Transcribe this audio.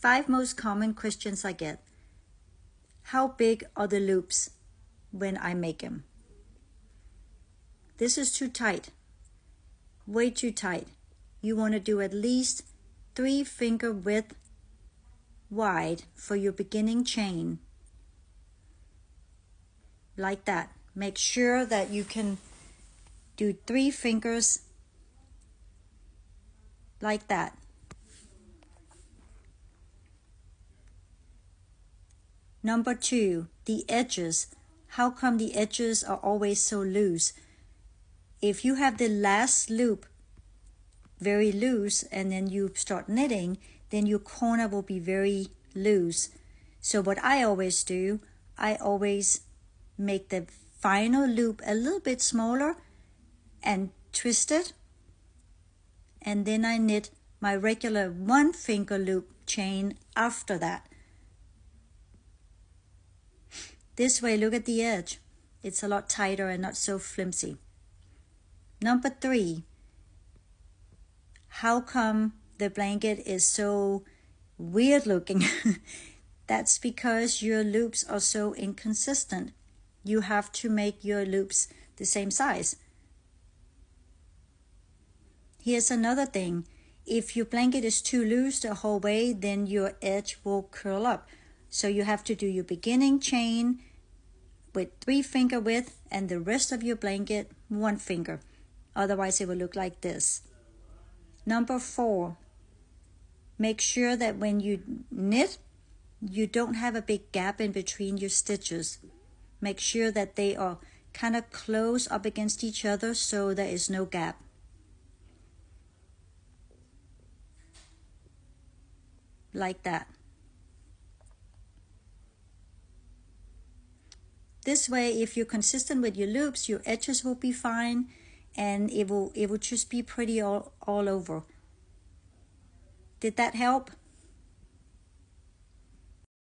5 most common questions I get. How big are the loops when I make them? This is too tight, way too tight. You want to do at least 3 finger width wide for your beginning chain. Like that. Make sure that you can do 3 fingers like that. Number 2, the edges. How come the edges are always so loose? If you have the last loop very loose and then you start knitting, then your corner will be very loose. So what I always do, I always make the final loop a little bit smaller and twist it, and then I knit my regular 1 finger loop chain after that. This way, look at the edge. It's a lot tighter and not so flimsy. Number 3, how come the blanket is so weird looking? That's because your loops are so inconsistent. You have to make your loops the same size. Here's another thing. If your blanket is too loose the whole way, then your edge will curl up. So you have to do your beginning chain with 3 finger width and the rest of your blanket 1 finger. Otherwise it will look like this. Number 4, make sure that when you knit, you don't have a big gap in between your stitches. Make sure that they are kind of close up against each other so there is no gap. Like that. This way, if you're consistent with your loops, your edges will be fine and it will just be pretty all over. Did that help?